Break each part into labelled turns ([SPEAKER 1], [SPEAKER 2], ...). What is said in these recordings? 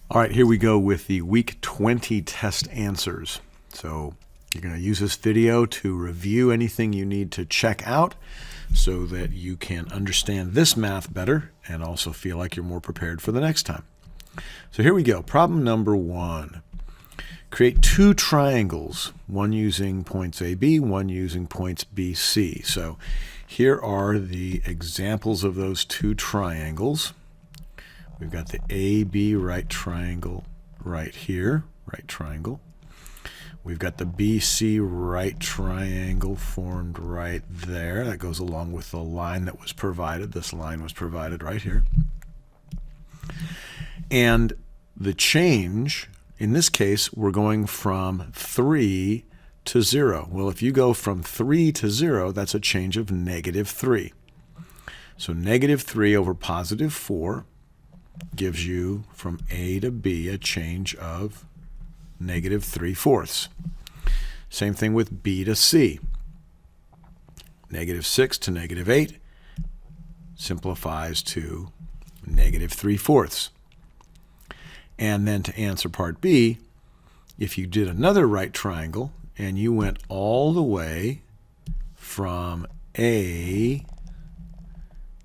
[SPEAKER 1] All right, here we go with the Week 20 test answers. So you're going to use this video to review anything you need to check out so that you can understand this math better and also feel like you're more prepared for the next time. So here we go. Problem number 1. Create two triangles, one using points AB, one using points BC. So here are the examples of those two triangles. We've got the AB right triangle right here, right triangle. We've got the BC right triangle formed right there. That goes along with the line that was provided. This line was provided right here. And the change, in this case, we're going from 3 to 0. Well, if you go from 3 to 0, that's a change of -3. So -3 over +4 gives you from A to B a change of -3/4. Same thing with B to C. -6 to -8 simplifies to -3/4. And then to answer part B, if you did another right triangle and you went all the way from A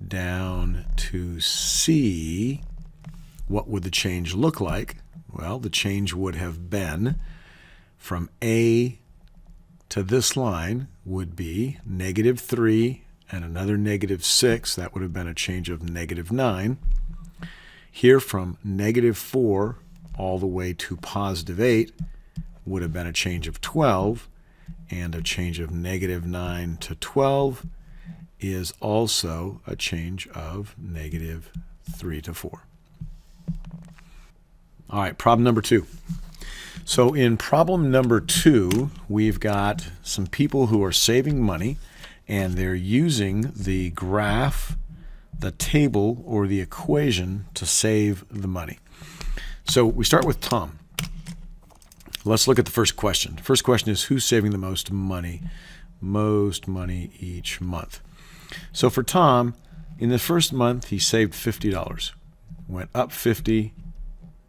[SPEAKER 1] down to C, what would the change look like? Well, the change would have been from A to this line would be -3 and another -6. That would have been a change of -9. Here from -4 all the way to +8 would have been a change of 12, and a change of -9 to 12 is also a change of -3 to 4. All right, problem number 2. So in problem number 2, we've got some people who are saving money, and they're using the graph, the table, or the equation to save the money. So we start with Tom. Let's look at the first question. The first question is, who's saving the most money? Most money each month. So for Tom, in the first month, he saved $50. Went up 50,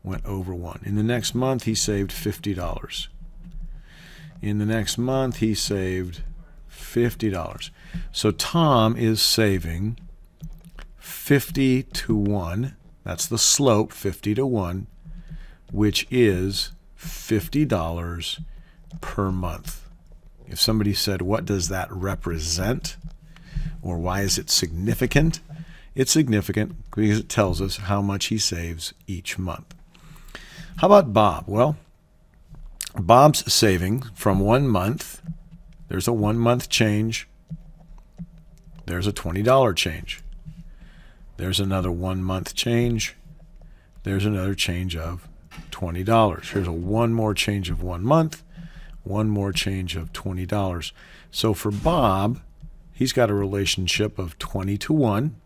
[SPEAKER 1] went over 1. In the next month, he saved $50. In the next month, he saved $50. So Tom is saving 50 to 1. That's the slope, 50 to 1, which is $50 per month. If somebody said, what does that represent? Or why is it significant? It's significant because it tells us how much he saves each month. How about Bob? Well, Bob's saving from 1 month. There's a 1-month change. There's a $20 change. There's another 1-month change. There's another change of $20. Here's one more change of 1 month, one more change of $20. So for Bob, he's got a relationship of 20 to 1,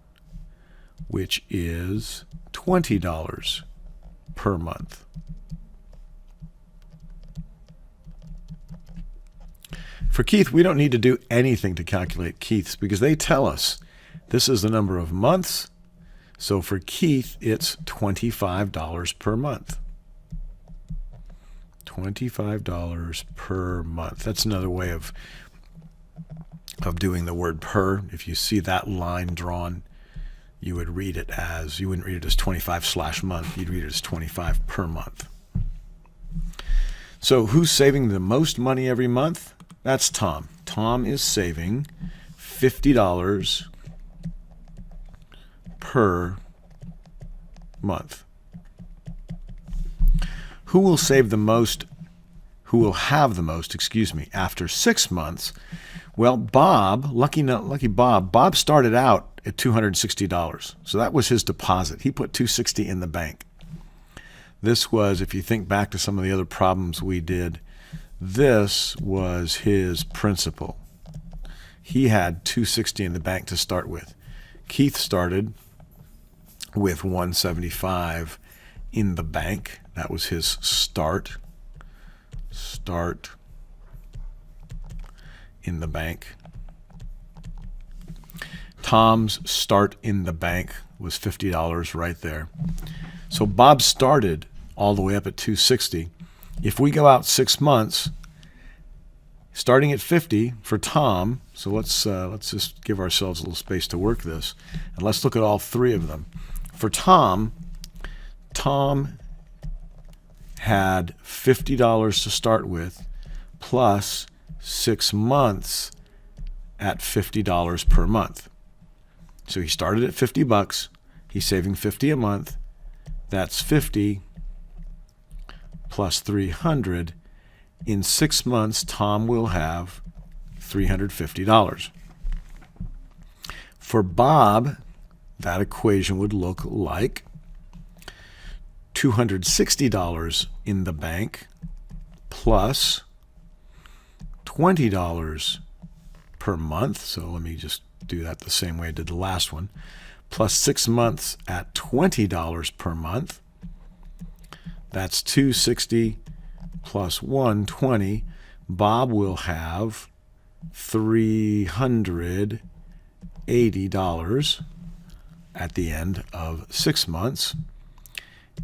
[SPEAKER 1] which is $20 per month. For Keith, we don't need to do anything to calculate Keith's because they tell us this is the number of months. So for Keith, it's $25 per month. $25 per month. That's another way of doing the word per. If you see that line drawn, you would read it as, you wouldn't read it as 25/month. You'd read it as 25 per month. So who's saving the most money every month? That's Tom. Tom is saving $50 per month. Who will save the most, who will have the most, after 6 months? Well, Bob, lucky Bob, Bob started out at $260. So that was his deposit. He put $260 in the bank. This was, if you think back to some of the other problems we did, this was his principal. He had $260 in the bank to start with. Keith started with $175 in the bank. That was his start in the bank. Tom's start in the bank was $50 right there. So Bob started all the way up at 260. If we go out 6 months, starting at 50 for Tom, so let's just give ourselves a little space to work this, and let's look at all three of them. For Tom had $50 to start with, plus 6 months at $50 per month. So he started at $50. He's saving $50 a month. That's 50 plus 300. In 6 months, Tom will have $350. For Bob, that equation would look like $260 in the bank plus $20 per month. So let me just do that the same way I did the last one. Plus 6 months at $20 per month. That's $260 plus $120. Bob will have $380 at the end of 6 months.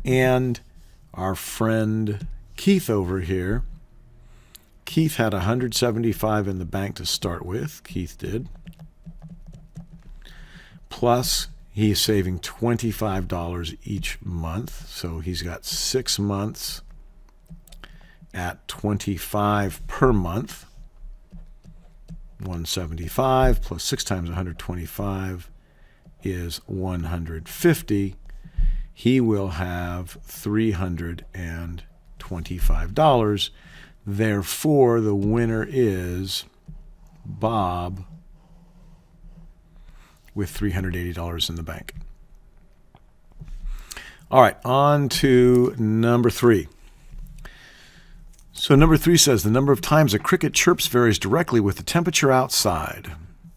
[SPEAKER 1] And our friend Keith over here, Keith had $175 in the bank to start with. Keith did. Plus, he's saving $25 each month. So he's got 6 months at $25 per month. 175 plus 6 times 125 is 150. He will have $325. Therefore, the winner is Bob with $380 in the bank. All right, on to number 3. So number 3 says the number of times a cricket chirps varies directly with the temperature outside.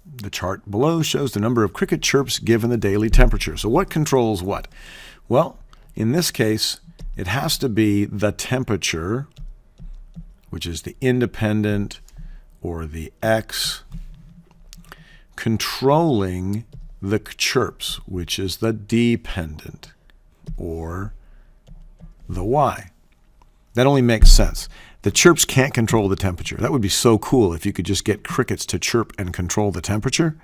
[SPEAKER 1] The chart below shows the number of cricket chirps given the daily temperature. So what controls what? Well, in this case, it has to be the temperature, which is the independent or the X, controlling the chirps, which is the dependent or the Y. That only makes sense. The chirps can't control the temperature. That would be so cool if you could just get crickets to chirp and control the temperature.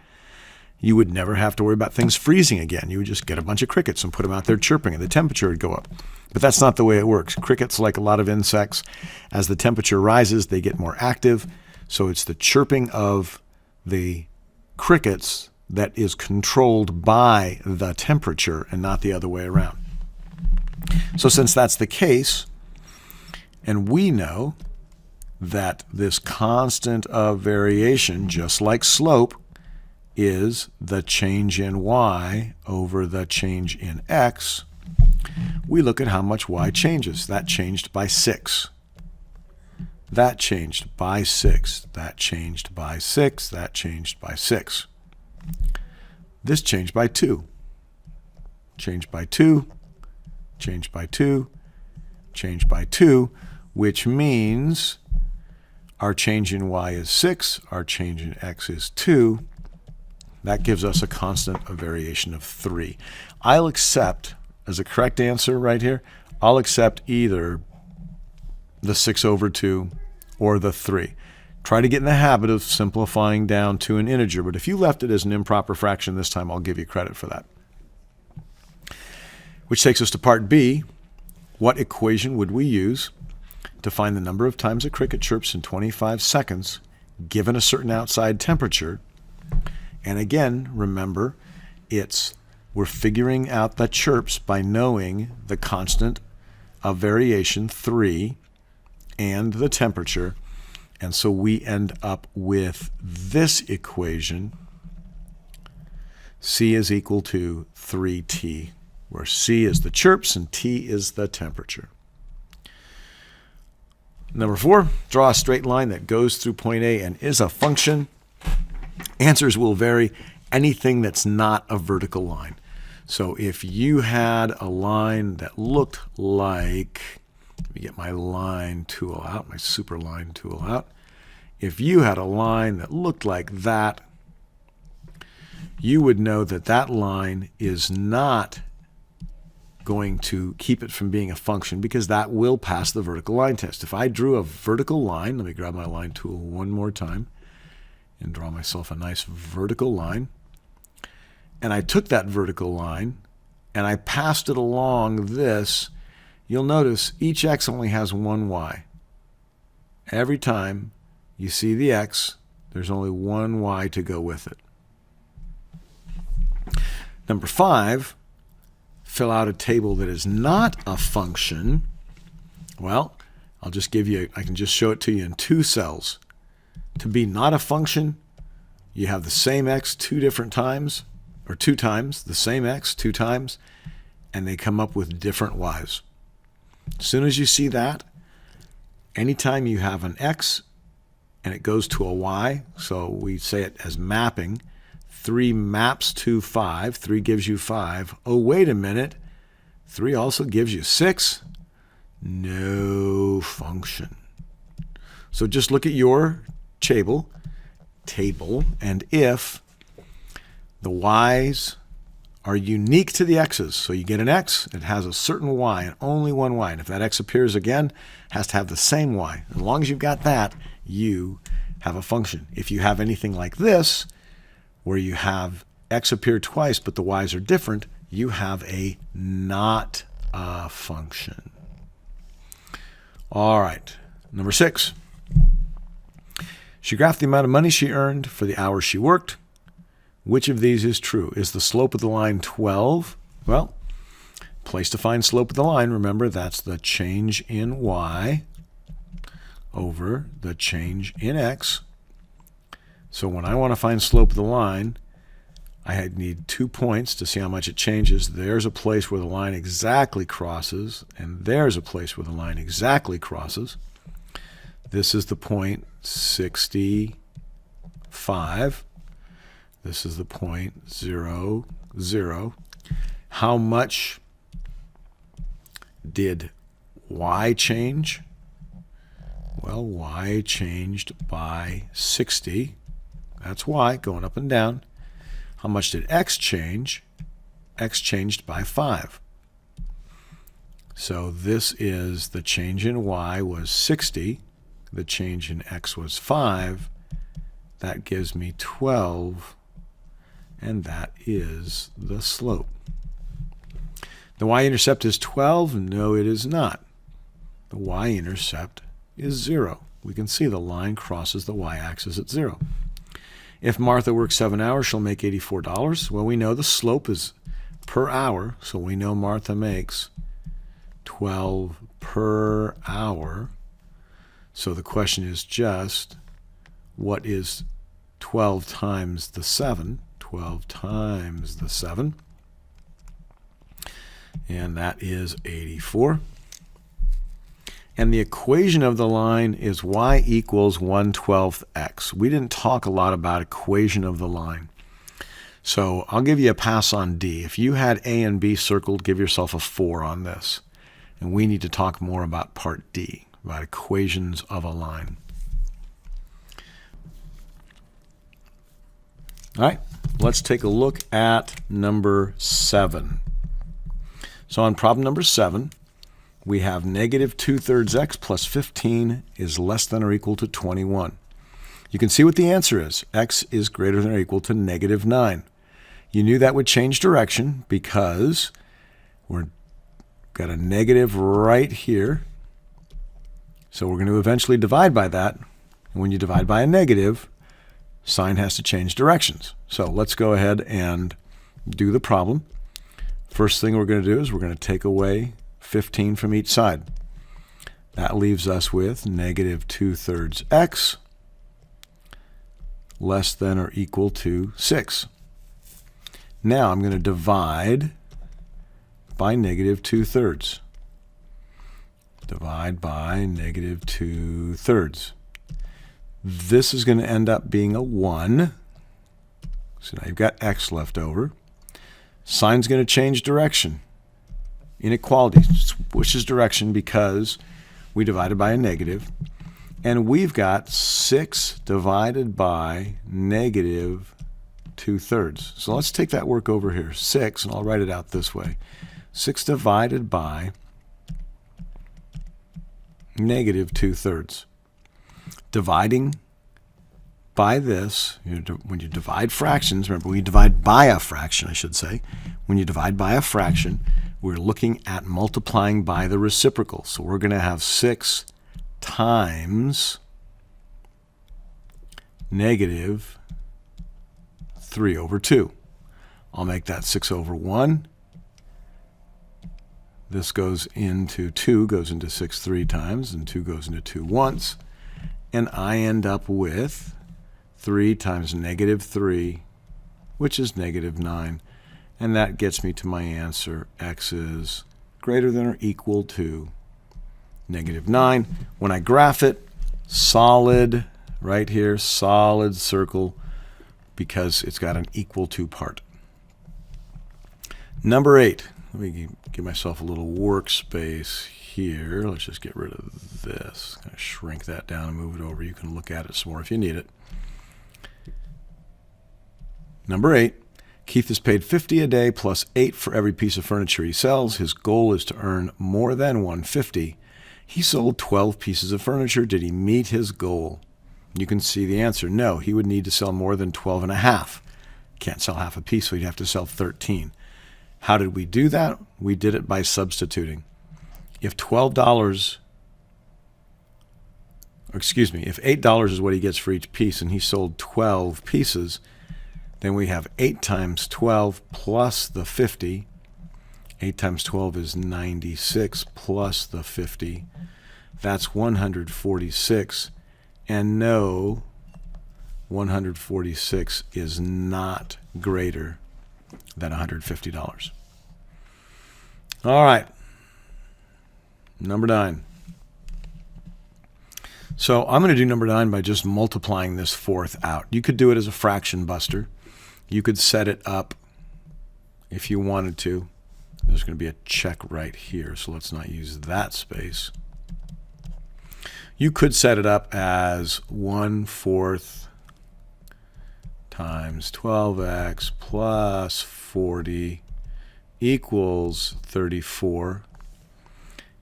[SPEAKER 1] You would never have to worry about things freezing again. You would just get a bunch of crickets and put them out there chirping, and the temperature would go up. But that's not the way it works. Crickets, like a lot of insects, as the temperature rises, they get more active. So it's the chirping of the crickets that is controlled by the temperature and not the other way around. So since that's the case, and we know that this constant of variation, just like slope, is the change in y over the change in x, we look at how much y changes. That changed by 6. That changed by 6. That changed by 6. That changed by 6. This changed by 2. Changed by 2. Changed by 2. Changed by 2, which means our change in y is 6. Our change in x is 2. That gives us a constant of variation of 3. I'll accept, as a correct answer right here, I'll accept either the 6 over 2 or the 3. Try to get in the habit of simplifying down to an integer, but if you left it as an improper fraction this time, I'll give you credit for that. Which takes us to part B. What equation would we use to find the number of times a cricket chirps in 25 seconds given a certain outside temperature? And again, remember, we're figuring out the chirps by knowing the constant of variation, 3, and the temperature. And so we end up with this equation, C is equal to 3t, where C is the chirps and T is the temperature. Number 4, draw a straight line that goes through point A and is a function. Answers will vary. Anything that's not a vertical line. So if you had a line that looked like, let me get my line tool out, my super line tool out. If you had a line that looked like that, you would know that that line is not going to keep it from being a function because that will pass the vertical line test. If I drew a vertical line, let me grab my line tool one more time and draw myself a nice vertical line. And I took that vertical line and I passed it along this, you'll notice each x only has one y. Every time you see the x, there's only one y to go with it. Number 5, fill out a table that is not a function. Well, I'll just give you, I can just show it to you in 2 cells. To be not a function, you have the same x 2 different times, or 2 times, the same x 2 times, and they come up with different y's. As soon as you see that, anytime you have an x and it goes to a y, so we say it as mapping, 3 maps to 5, 3 gives you 5. Oh, wait a minute, 3 also gives you 6. No function. So just look at your table, and if the y's are unique to the x's, so you get an x, it has a certain y and only one y, and if that x appears again, it has to have the same y. As long as you've got that, you have a function. If you have anything like this, where you have x appear twice but the y's are different, you have a not a function. All right, number 6. She graphed the amount of money she earned for the hours she worked. Which of these is true? Is the slope of the line 12? Well, place to find slope of the line, remember that's the change in y over the change in x. So when I want to find slope of the line, I need 2 points to see how much it changes. There's a place where the line exactly crosses, and there's a place where the line exactly crosses. This is the point 65. This is the point 0, 0. How much did y change? Well, y changed by 60. That's y, going up and down. How much did x change? X changed by 5. So this is the change in y was 60. The change in x was 5. That gives me 12. And that is the slope. The y-intercept is 12? No, it is not. The y-intercept is 0. We can see the line crosses the y-axis at 0. If Martha works 7 hours, she'll make $84. Well, we know the slope is per hour, so we know Martha makes 12 per hour. So the question is just, what is 12 times the 7? 12 times the 7, and that is 84. And the equation of the line is y equals 1/12 x. We didn't talk a lot about equation of the line. So I'll give you a pass on D. If you had A and B circled, give yourself a 4 on this. And we need to talk more about part D, about equations of a line. All right, let's take a look at number 7. So on problem number 7, we have negative 2/3 x plus 15 is less than or equal to 21. You can see what the answer is. X is greater than or equal to negative 9. You knew that would change direction because we've got a negative right here. So we're going to eventually divide by that. And when you divide by a negative, sign has to change directions. So let's go ahead and do the problem. First thing we're going to do is we're going to take away 15 from each side. That leaves us with negative 2/3 x less than or equal to 6. Now I'm going to divide by negative 2/3. Divide by negative 2/3. This is going to end up being a 1. So now you've got x left over. Sign's going to change direction. Inequality switches direction because we divided by a negative. And we've got 6 divided by negative 2/3. So let's take that work over here. 6, and I'll write it out this way. 6 divided by negative 2/3. Dividing by this, when you divide fractions, remember when you divide by a fraction, I should say, when you divide by a fraction, we're looking at multiplying by the reciprocal. So we're going to have 6 times negative 3 over 2. I'll make that 6 over 1. This goes into 2, goes into 6 3 times, and 2 goes into 2 once. And I end up with 3 times negative 3, which is negative 9. And that gets me to my answer. X is greater than or equal to negative 9. When I graph it, solid, right here, solid circle, because it's got an equal to part. Number 8. Let me give myself a little workspace here. Let's just get rid of this. Kind of shrink that down and move it over. You can look at it some more if you need it. Number 8. Keith is paid $50 a day plus 8 for every piece of furniture he sells. His goal is to earn more than $150. He sold 12 pieces of furniture. Did he meet his goal? You can see the answer. No, he would need to sell more than 12 and a half. Can't sell half a piece, so he'd have to sell 13. How did we do that? We did it by substituting. If $12, if $8 is what he gets for each piece and he sold 12 pieces, then we have 8 times 12 plus the 50. 8 times 12 is 96 plus the 50. That's 146. And no, 146 is not greater than $150. All right. Number 9. So I'm going to do number 9 by just multiplying this fourth out. You could do it as a fraction buster. You could set it up if you wanted to. There's going to be a check right here, so let's not use that space. You could set it up as 1/4 times 12x plus 40 equals 34.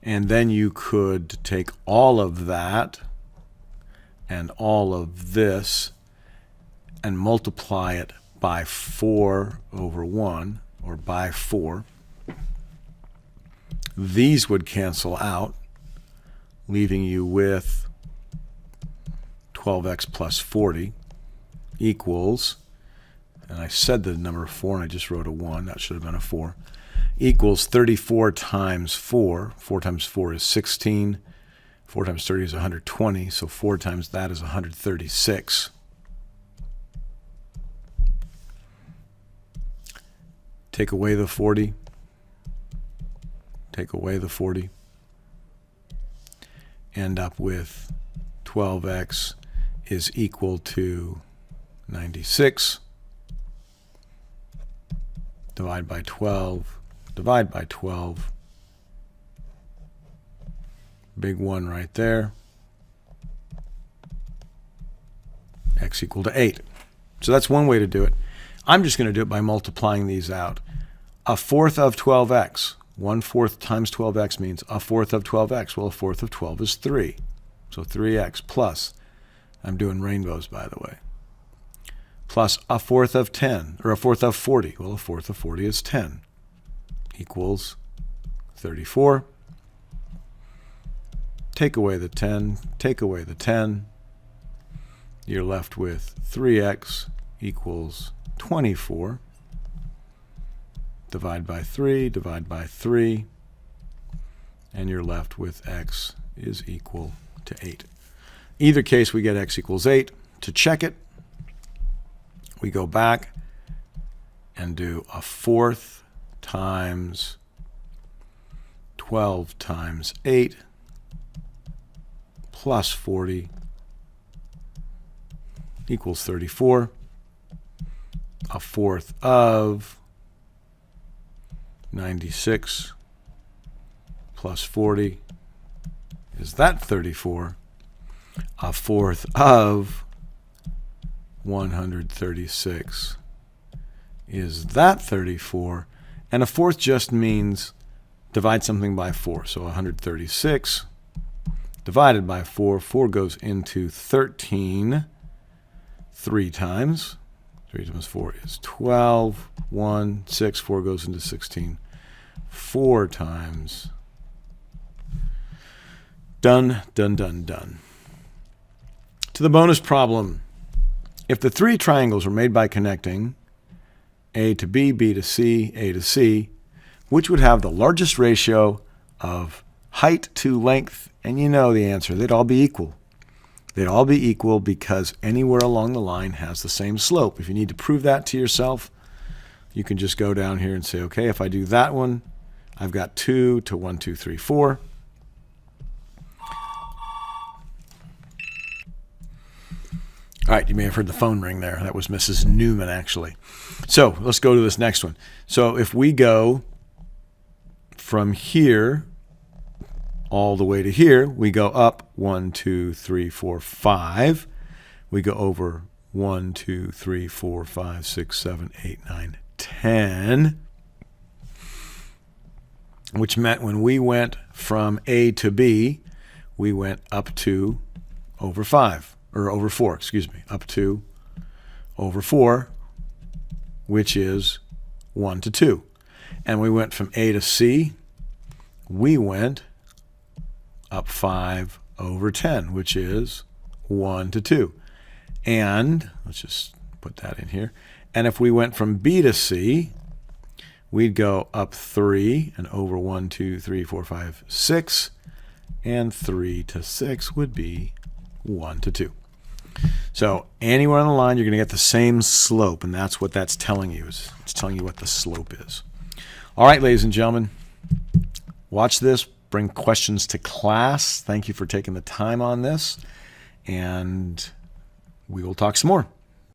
[SPEAKER 1] And then you could take all of that and all of this and multiply it by 4 over 1, or by 4. These would cancel out, leaving you with 12x plus 40 equals, and I said the number 4 and I just wrote a 1, that should have been a 4, equals 34 times 4. 4 times 4 is 16. 4 times 30 is 120, so 4 times that is 136. Take away the 40. Take away the 40. End up with 12x is equal to 96. Divide by 12. Divide by 12. Big 1 right there. X equal to 8. So that's one way to do it. I'm just going to do it by multiplying these out. 1/4 of 12x. 1/4 times 12x means 1/4 of 12x. Well, 1/4 of 12 is 3. So 3x plus, I'm doing rainbows by the way, plus 1/4 of 10, or 1/4 of 40. Well, 1/4 of 40 is 10, equals 34. Take away the 10, take away the 10. You're left with 3x equals 24. Divide by 3, divide by 3, and you're left with x is equal to 8. Either case, we get x equals 8. To check it, we go back and do 1/4 times 12 times 8 plus 40 equals 34. 1/4 of 96 plus 40, is that 34? 1/4 of 136, is that 34? And 1/4 just means divide something by 4. So 136 divided by 4. 4 goes into 13 3 times. 3 times 4 is 12. 1, 6, 4 goes into 16 4 times. Done, done, done, done. To the bonus problem. If the three triangles were made by connecting A to B, B to C, A to C, which would have the largest ratio of height to length? And you know the answer. They'd all be equal. They'd all be equal because anywhere along the line has the same slope. If you need to prove that to yourself, you can just go down here and say, okay, if I do that one, I've got 2 to 1, 2, 3, 4. All right, you may have heard the phone ring there. That was Mrs. Newman, actually. So let's go to this next one. So if we go from here all the way to here, we go up 1, 2, 3, 4, 5. We go over 1, 2, 3, 4, 5, 6, 7, 8, 9, 10. Which meant when we went from A to B, we went up to over 5. Or over 4, excuse me, up to over 4, which is 1 to 2. And we went from A to C, we went up 5 over 10, which is 1 to 2. And let's just put that in here. And if we went from B to C, we'd go up 3 and over 1, 2, 3, 4, 5, 6. And 3 to 6 would be 1 to 2. So anywhere on the line, you're going to get the same slope, and that's what that's telling you. It's telling you what the slope is. All right, ladies and gentlemen, watch this. Bring questions to class. Thank you for taking the time on this, and we will talk some more.